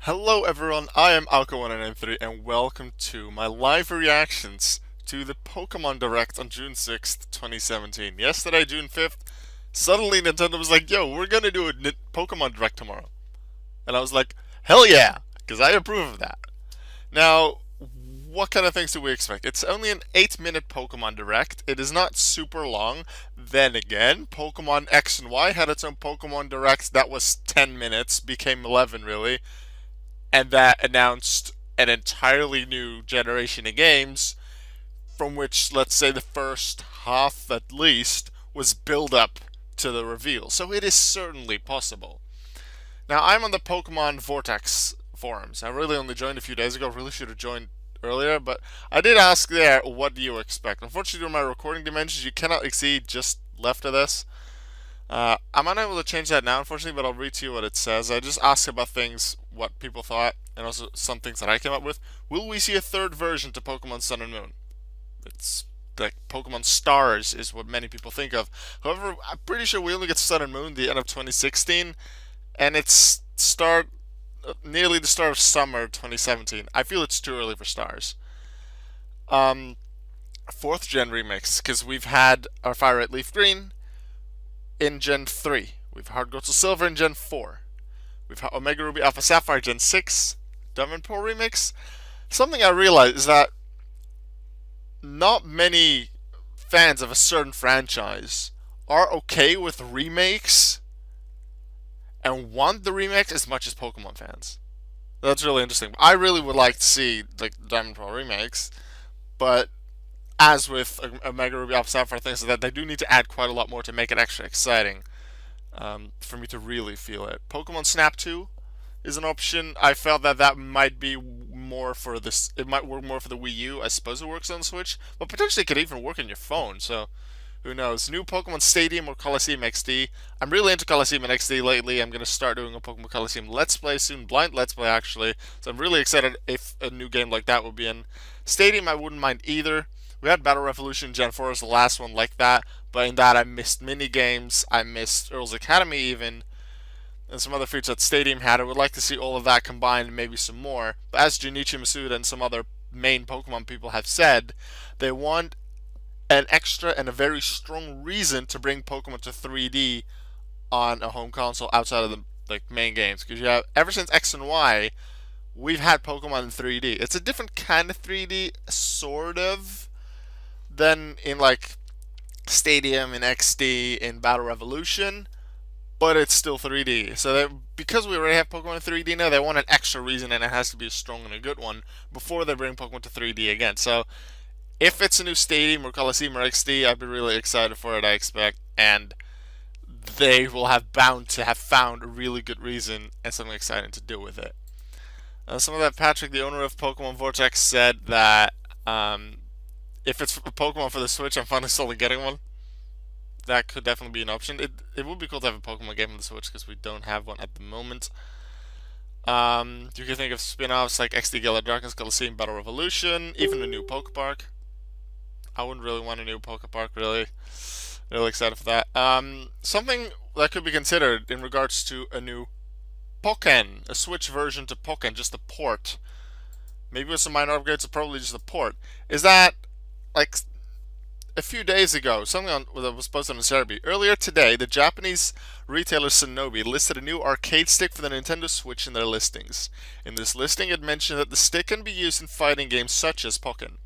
Hello everyone, I am Alka1993 and welcome to my live reactions to the Pokémon Direct on June 6th, 2017. Yesterday, June 5th, suddenly Nintendo was like, yo, we're gonna do a Pokémon Direct tomorrow. And I was like, hell yeah, because I approve of that. Now, what kind of things do we expect? It's only an 8-minute Pokemon Direct. It is not super long. Then again, Pokemon X and Y had its own Pokemon Direct that was 10 minutes, became 11 really, and that announced an entirely new generation of games from which, let's say, the first half at least was build up to the reveal. So it is certainly possible. Now, I'm on the Pokemon Vortex forums. I really only joined a few days ago. Really should have joined earlier, but I did ask there, what do you expect? Unfortunately, during my recording dimensions, you cannot exceed just left of this. I'm unable to change that now, unfortunately, but I'll read to you what it says. I just asked about things, what people thought, and also some things that I came up with. Will we see a third version to Pokemon Sun and Moon? It's like Pokemon Stars is what many people think of. However, I'm pretty sure we only get Sun and Moon the end of 2016, and it's nearly the start of summer 2017. I feel it's too early for Stars. Um, Fourth gen remix, because we've had our Fire Red Leaf Green in Gen 3. We've had Gold to Silver in Gen 4. We've had Omega Ruby Alpha Sapphire Gen 6. Diamond Pearl remix. Something I realized is that not many fans of a certain franchise are okay with remakes and want the remakes as much as Pokemon fans. That's really interesting. I really would like to see like Diamond Pearl remakes, but as with Omega Ruby Alpha Sapphire, things like that, they do need to add quite a lot more to make it extra exciting for me to really feel it. Pokemon Snap 2 is an option. I felt that that might be more for this. It might work more for the Wii U. I suppose it works on Switch, but potentially it could even work on your phone. So who knows? New Pokemon Stadium or Coliseum XD. I'm really into Coliseum and XD lately. I'm gonna start doing a Pokemon Coliseum Let's Play soon, blind Let's Play actually. So I'm really excited if a new game like that will be in. Stadium I wouldn't mind either. We had Battle Revolution Gen 4 as the last one like that, but in that I missed mini games, I missed Earl's Academy even, and some other features that Stadium had. I would like to see all of that combined and maybe some more. But as Junichi Masuda and some other main Pokemon people have said, they want an extra and a very strong reason to bring Pokemon to 3D on a home console outside of the main games. Because you have, ever since X and Y, we've had Pokemon in 3D. It's a different kind of 3D, sort of, than in like Stadium, in XD, in Battle Revolution, but it's still 3D. So because we already have Pokemon in 3D now, they want an extra reason, and it has to be a strong and a good one before they bring Pokemon to 3D again. So if it's a new Stadium or Coliseum or XD, I'd be really excited for it, I expect, and they will have bound to have found a really good reason and something exciting to do with it. Some of that, Patrick, the owner of Pokemon Vortex, said that if it's a Pokemon for the Switch, I'm finally slowly getting one. That could definitely be an option. It would be cool to have a Pokemon game on the Switch because we don't have one at the moment. You can think of spin-offs like XD Gala Darkness, Coliseum, Battle Revolution, even a new Pokepark. I wouldn't really want a new Pokepark, really. Really excited for that. Something that could be considered in regards to a new Pokken, a Switch version to Pokken, just a port. Maybe with some minor upgrades, or probably just a port. Is that, like, a few days ago, something that was posted on Cerebi. Earlier today, the Japanese retailer Shinobi listed a new arcade stick for the Nintendo Switch in their listings. In this listing, it mentioned that the stick can be used in fighting games such as Pokken.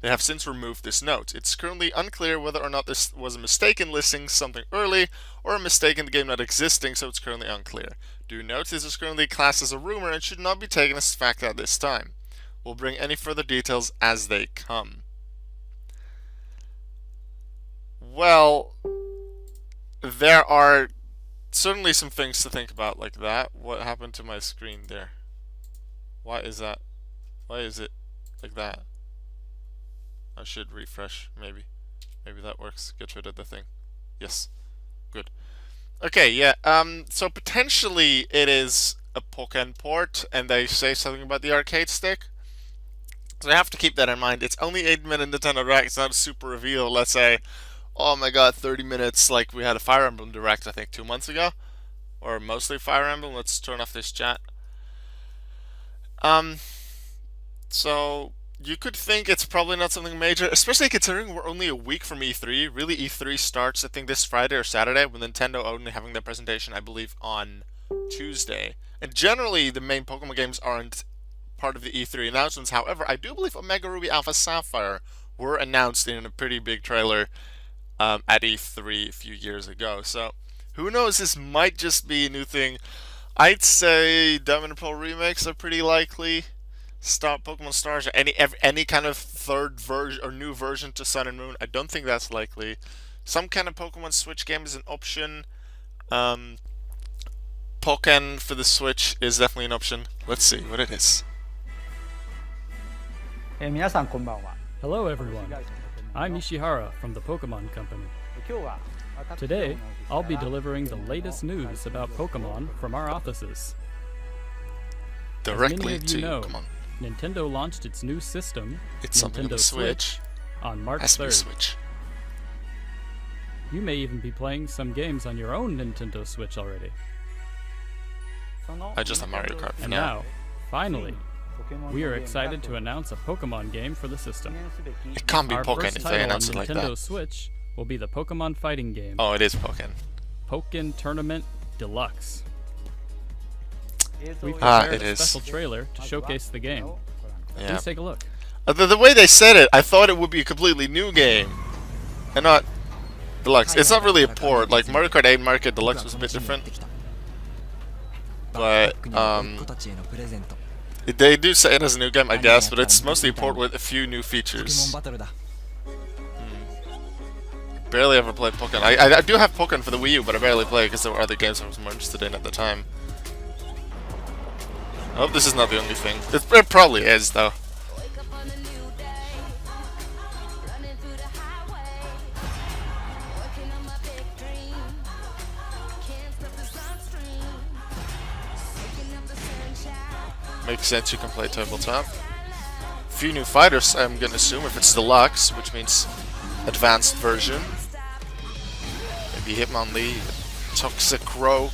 They have since removed this note. It's currently unclear whether or not this was a mistake in listing something early, or a mistake in the game not existing, so it's currently unclear. Do note this is currently classed as a rumor and should not be taken as fact at this time. We'll bring any further details as they come. Well, there are certainly some things to think about like that. What happened to my screen there? Why is that? Why is it like that? I should refresh, maybe. Maybe that works. Get rid of the thing. Yes. Good. Okay, yeah, so potentially it is a Pokken port, and they say something about the arcade stick. So I have to keep that in mind. It's only 8-minute Nintendo Direct, it's not a super reveal, let's say, oh my god, 30 minutes like we had a Fire Emblem Direct, I think, 2 months ago. Or mostly Fire Emblem. Let's turn off this chat. Um, so you could think it's probably not something major, especially considering we're only a week from E3. Really, E3 starts, I think, this Friday or Saturday, with Nintendo only having their presentation, I believe, on Tuesday. And generally, the main Pokemon games aren't part of the E3 announcements. However, I do believe Omega Ruby Alpha Sapphire were announced in a pretty big trailer at E3 a few years ago. So, who knows? This might just be a new thing. I'd say Diamond and Pearl remakes are pretty likely. Pokemon Stars or any kind of third version or new version to Sun and Moon. I don't think that's likely. Some kind of Pokemon Switch game is an option. Pokken for the Switch is definitely an option. Let's see what it is. 皆さんこんばんは。 Hello everyone, I'm Ishihara from the Pokemon Company. 今日は Today, I'll be delivering the latest news about Pokemon from our offices. Directly As many of to you know, come on. Nintendo launched its new system, It's something on Nintendo the Switch. on March Has to be 3rd. Switch. You may even be playing some games on your own Nintendo Switch already. I just have Mario Kart for And now. now, finally, we are excited to announce a Pokemon game for the system. It can't be Our Pokken first if they title on announce it like Nintendo that. Switch will be the Pokemon fighting game, Oh, it is Pokken. Pokken Tournament Deluxe. We Ah, prepared it a is. special trailer to showcase the game. Yeah. Please take a look. The way they said it, I thought it would be a completely new game, and not Deluxe. It's not really a port. Like Mario Kart 8 and Mario Kart Deluxe was a bit different, but they do say it as a new game, I guess. But it's mostly a port with a few new features. Barely ever played Pokken. I do have Pokken for the Wii U, but I barely play because there were other games I was more interested in at the time. I hope this is not the only thing. It probably is, though. Makes sense, you can play tabletop. Few new fighters, I'm gonna assume, if it's deluxe, which means advanced version. Maybe Hitmonlee, Toxicroak,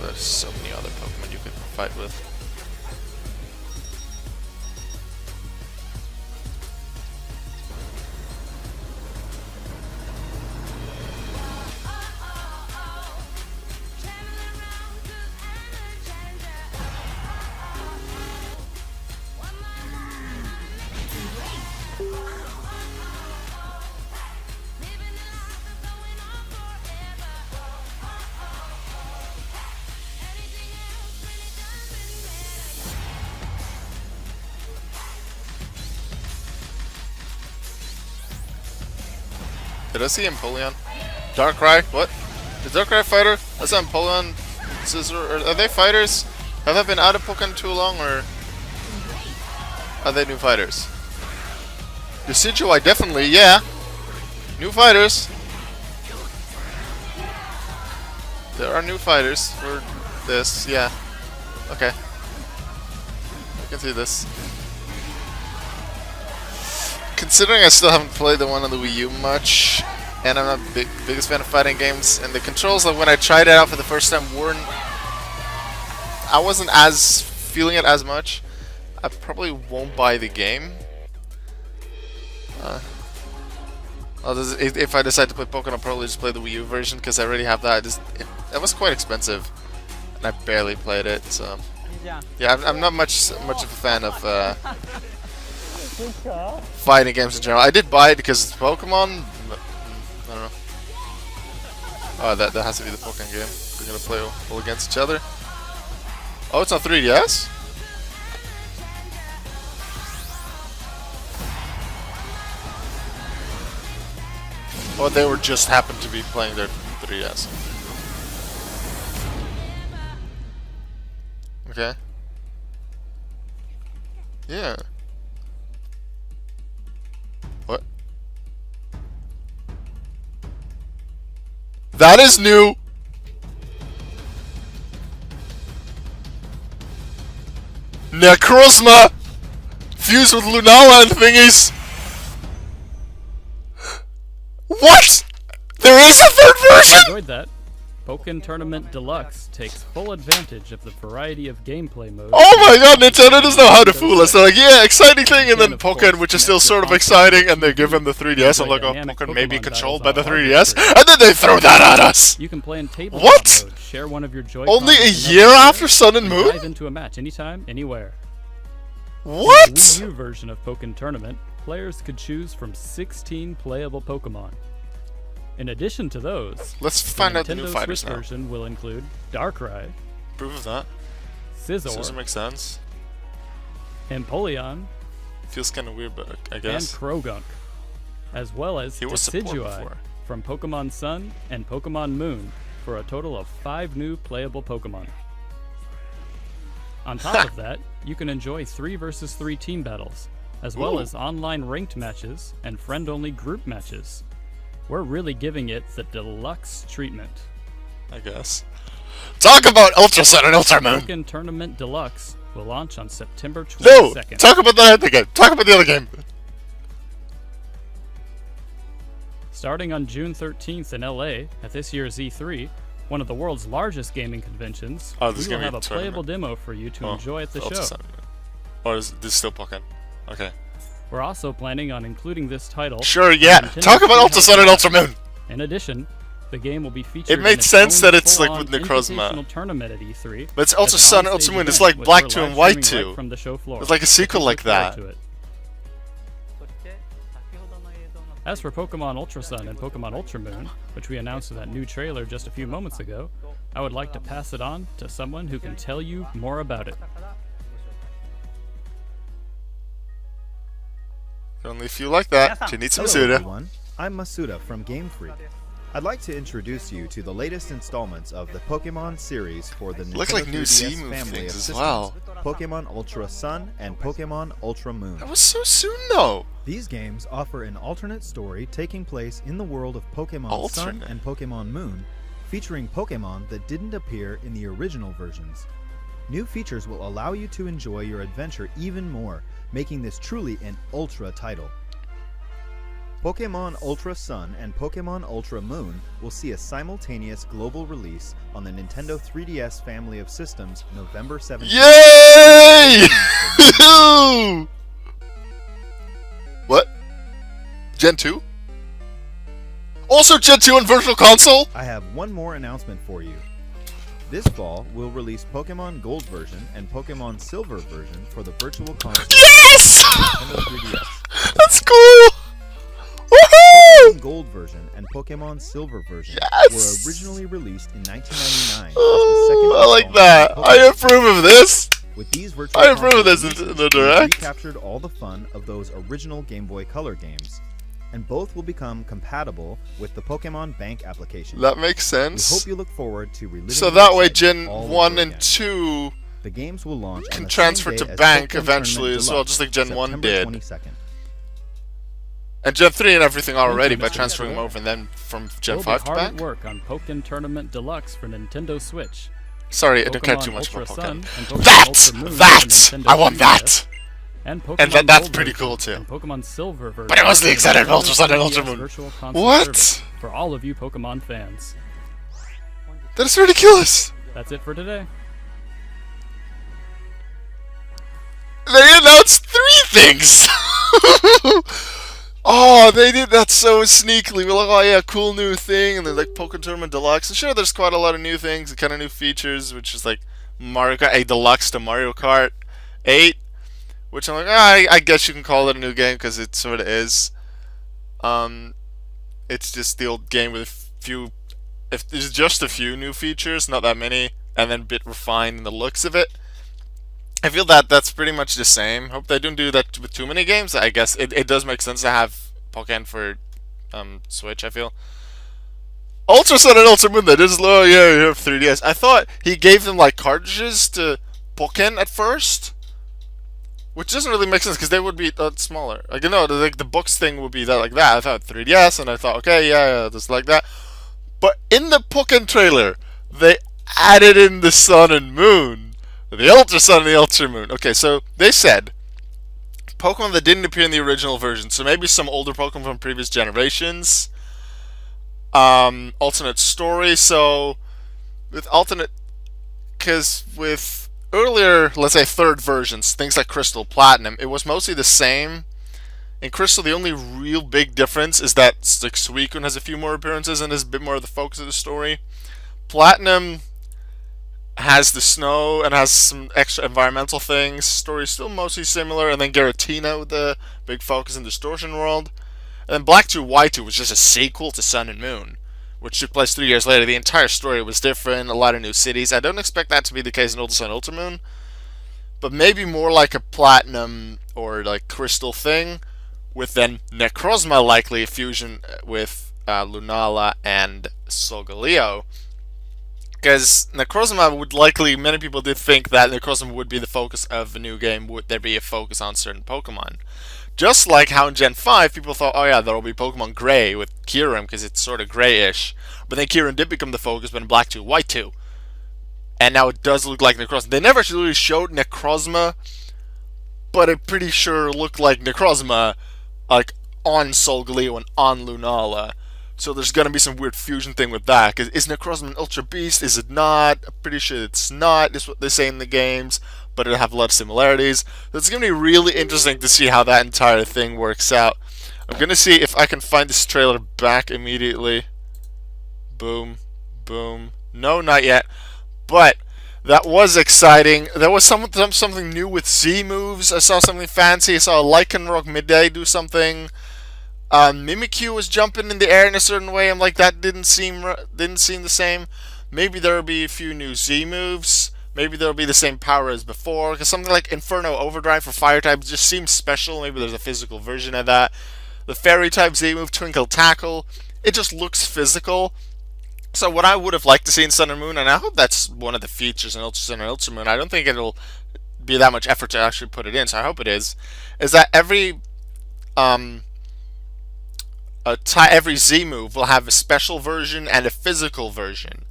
there's so many other Pokemon you could fight with. Did I see Empoleon? Darkrai? What? The Darkrai fighter? I saw Empoleon. Scissor. Are they fighters? Have they been out of Pokemon too long, or are they new fighters? Decidueye, definitely, yeah. New fighters. There are new fighters for this, yeah. Okay. I can see this. Considering I still haven't played the one on the Wii U much, and I'm not the biggest fan of fighting games, and the controls, like when I tried it out for the first time, I wasn't as feeling it as much. I probably won't buy the game. If I decide to play Pokemon, I'll probably just play the Wii U version because I already have that. It was quite expensive, and I barely played it. So yeah, I'm not much of a fan of fighting games in general. I did buy it because it's Pokemon. But, I don't know. Oh, that has to be the Pokemon game. We're gonna play all against each other. Oh, it's on 3DS? Oh, they were just happened to be playing their 3DS. Okay. Yeah. What? That is new! Necrozma! Fused with Lunala and thingies! What?! There is a third version?! Enjoyed that. Pokémon Tournament Deluxe takes full advantage of the variety of gameplay modes. Oh my god, Nintendo doesn't know how to fool us. They're like, yeah, exciting thing, and then Pokémon, which is still sort of exciting, and they give them the 3DS. I'm like, oh, Pokémon may be controlled by the 3DS, and then they throw that at us! You can play in table What? mode, share one of your Joy-Cons Only a with year another after player, Sun and and Moon? dive into a match anytime, anywhere. In the Wii What? U version of Pokémon Tournament, players could choose from 16 playable Pokémon. In addition to those, Let's the find out the Nintendo new fighters Switch now. version will include Darkrai, Proof of that. Scizor, Doesn't make sense. Empoleon, Feels kind of weird, but I and guess. Krogunk, as well as He was support Decidueye before. from Pokémon Sun and Pokémon Moon for a total of 5 new playable Pokémon. On top of that, you can enjoy 3 versus 3 team battles, as well Ooh. as online ranked matches and friend-only group matches. We're really giving it the deluxe treatment. I guess. Talk about UltraSun and UltraMoon! Pokémon Tournament Deluxe will launch on September No! 22nd. Talk about the other game! Talk about the other game! Starting on June 13th in LA at this year's E3, one of the world's largest gaming conventions, Oh, this is we will gonna have be a a playable tournament. demo for you to Oh, enjoy at the show. UltraSun. Or is this still Pokémon? Okay. We're also planning on including this title. Sure, on yeah. Nintendo Talk about Treehouse UltraSun and Live. UltraMoon! In addition, the game will be featured. It made in its sense own that it's like full-on with Necrozma. invitational tournament at E3. But it's as an UltraSun and on-stage UltraMoon. It's event like with Black our 2 and live White streaming 2. right from the show floor. It's like a So sequel please like look forward that. to it. As for Pokemon UltraSun and Pokemon UltraMoon, which we announced in that new trailer just a few moments ago, I would like to pass it on to someone who can tell you more about it. Only if you like that. Zenitsu Hello Masuda. everyone, I'm Masuda from Game Freak. I'd like to introduce you to the latest installments of the Pokemon series for the Look Nintendo like new 3DS Z-move family things of as systems, well. Pokemon Ultra Sun and Pokemon Ultra Moon. That was so soon though. These games offer an alternate story taking place in the world of Pokemon Sun Alternate? and Pokemon Moon, featuring Pokemon that didn't appear in the original versions. New features will allow you to enjoy your adventure even more, making this truly an Ultra title. Pokemon Ultra Sun and Pokemon Ultra Moon will see a simultaneous global release on the Nintendo 3DS family of systems November 17th. Yay! What? Gen 2? Also Gen 2 on Virtual Console? I have one more announcement for you. This fall, we'll release Pokemon Gold version and Pokemon Silver version for the Virtual Console Yes! Nintendo 3DS. That's cool! Woohoo! Pokemon Gold version and Pokemon Silver version Yes! were originally released in 1999 as the Oh, I like second that. installment of I Pokemon. approve of this. With these virtual I approve of console this in releases, the we've Direct. recaptured all the fun of those original Game Boy Color games, and both will become compatible with the Pokemon Bank application. That makes We sense. hope you look forward to reliving So the that way excitement Gen all 1 over and again. 2 The games will launch can on the transfer same to day as Bank Pokemon eventually Tournament as well, Deluxe, just like Gen 1 September did. 22nd. And Gen 3 and everything already by Mr. transferring them Mr. over and then from Gen We'll 5 be to hard at Bank? work on Pokémon Tournament Deluxe for Nintendo Switch. Sorry, I don't care Pokemon too much about Ultra Sun Pokemon. and Pokemon That! Ultra Moon for That! Nintendo I want 3DS, that! And Pokemon And that's Gold pretty version cool too. and Pokemon Silver version. But I wasn't for excited about Nintendo Ultra Sun and 3DS UltraMoon. Virtual Console What? service For all of you Pokemon fans. That is ridiculous! That's it for today. They announced 3 things! Oh, they did that so sneakily. We're like, oh yeah, cool new thing, and then like Pokémon Tournament Deluxe. And sure, there's quite a lot of new things, and kind of new features, which is like Mario Kart 8 Deluxe to Mario Kart 8, which I'm like, I guess you can call it a new game because it sort of is. It's just the old game with a few, if there's just a few new features, not that many, and then a bit refined in the looks of it. I feel that that's pretty much the same. Hope they don't do that with too many games. I guess it does make sense to have Pokémon for Switch, I feel. Ultra Sun and Ultra Moon, they just, oh yeah, you have 3DS. I thought he gave them like cartridges to Pokémon at first, which doesn't really make sense because they would be smaller. Like, you know, the books thing would be that like that. I thought 3DS, and I thought, okay, yeah, just like that. But in the Pokémon trailer, they added in the Sun and Moon. The Ultra Sun and the Ultra Moon. Okay, so they said Pokemon that didn't appear in the original version, so maybe some older Pokemon from previous generations. Alternate story, so with alternate, because with earlier, let's say third versions, things like Crystal, Platinum, it was mostly the same. In Crystal, the only real big difference is that like Suicune has a few more appearances and is a bit more of the focus of the story. Platinum has the snow and has some extra environmental things. Story's still mostly similar, and then Giratina with the big focus in Distortion World. And then Black 2 White 2 was just a sequel to Sun and Moon, which took place 3 years later. The entire story was different, a lot of new cities. I don't expect that to be the case in UltraSun and UltraMoon, but maybe more like a Platinum or like Crystal thing, with then Necrozma likely a fusion with Lunala and Solgaleo. Because Necrozma would likely, many people did think that Necrozma would be the focus of a new game, would there be a focus on certain Pokemon. Just like how in Gen 5, people thought, oh yeah, there will be Pokemon Gray with Kyurem, because it's sort of grayish. But then Kyurem did become the focus, but in Black 2, White 2. And now it does look like Necrozma. They never actually really showed Necrozma, but it pretty sure looked like Necrozma, like, on Solgaleo and on Lunala. So there's gonna be some weird fusion thing with that. Cause is Necrozma an Ultra Beast? Is it not? I'm pretty sure it's not. That's what they say in the games, but it'll have a lot of similarities. So it's gonna be really interesting to see how that entire thing works out. I'm gonna see if I can find this trailer back immediately. Boom, boom. No, not yet. But that was exciting. There was something new with Z moves. I saw something fancy. I saw Lycanroc Midday do something. Mimikyu was jumping in the air in a certain way. I'm like, that didn't seem the same. Maybe there'll be a few new Z moves. Maybe there'll be the same power as before. Because something like Inferno Overdrive for Fire types just seems special. Maybe there's a physical version of that. The Fairy type Z move, Twinkle Tackle, it just looks physical. So what I would have liked to see in Sun and Moon, and I hope that's one of the features in UltraSun and UltraMoon. I don't think it'll be that much effort to actually put it in, so I hope it is that every every Z move will have a special version and a physical version.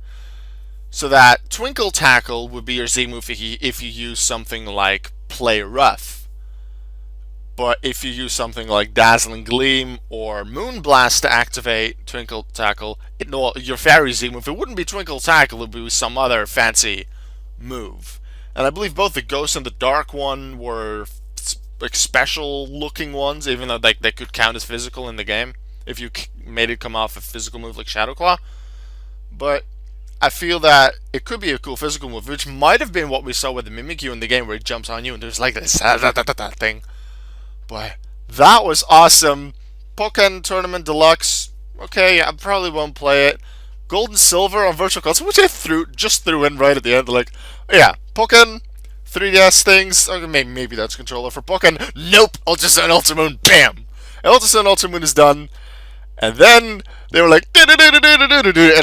So that Twinkle Tackle would be your Z move if you use something like Play Rough. But if you use something like Dazzling Gleam or Moonblast to activate Twinkle Tackle, your Fairy Z move, it wouldn't be Twinkle Tackle, it would be some other fancy move. And I believe both the Ghost and the Dark one were like special looking ones, even though they could count as physical in the game if you made it come off a physical move like Shadow Claw. But I feel that it could be a cool physical move, which might have been what we saw with the Mimikyu in the game, where it jumps on you and there's like this thing. But that was awesome. Pokémon Tournament Deluxe. Okay, I probably won't play it. Gold and Silver on Virtual Console, which I just threw in right at the end. Like, yeah, Pokémon 3DS things. Okay, maybe that's a controller for Pokémon. Nope. UltraSun and UltraMoon. Bam. UltraSun and UltraMoon is done. And then they were like, and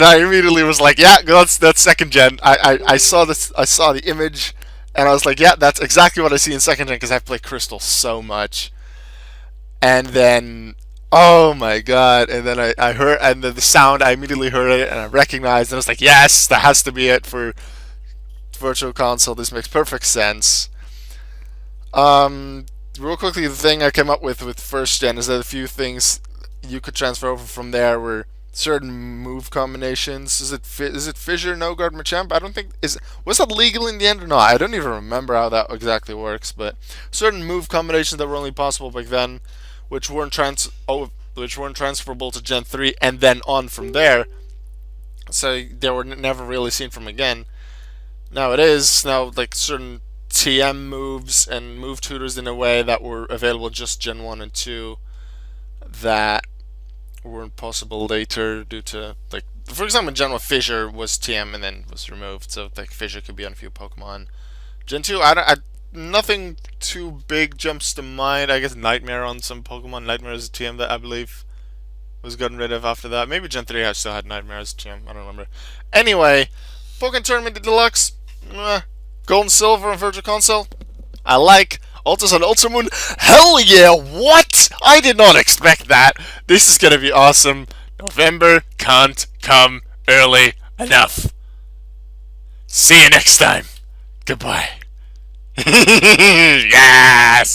I immediately was like, yeah, that's second gen. I saw this. I saw the image, and I was like, yeah, that's exactly what I see in second gen because I've played Crystal so much. And then, oh my god! And then I heard, and the sound, I immediately heard it, and I recognized, and I was like, yes, that has to be it for Virtual Console. This makes perfect sense. Real quickly, the thing I came up with first gen is that a few things you could transfer over from there were certain move combinations. Is it Fissure, No Guard, Machamp? I don't think was that legal in the end or not? I don't even remember how that exactly works. But certain move combinations that were only possible back then, which weren't transferable to Gen 3 and then on from there. So they were never really seen from again. Now it is like certain TM moves and move tutors in a way that were available just Gen 1 and 2 that weren't possible later due to, like, for example, Gen 1 Fissure was TM and then was removed, so like Fissure could be on a few Pokemon. Gen 2, nothing too big jumps to mind. I guess Nightmare on some Pokemon. Nightmare is a TM that I believe was gotten rid of after that. Maybe Gen 3 I still had Nightmare as a TM. I don't remember. Anyway, Pokémon Tournament Deluxe, Gold and Silver on Virtual Console. I like. UltraSun and UltraMoon. Hell yeah! What? I did not expect that. This is gonna be awesome. November can't come early enough. See you next time. Goodbye. Yes!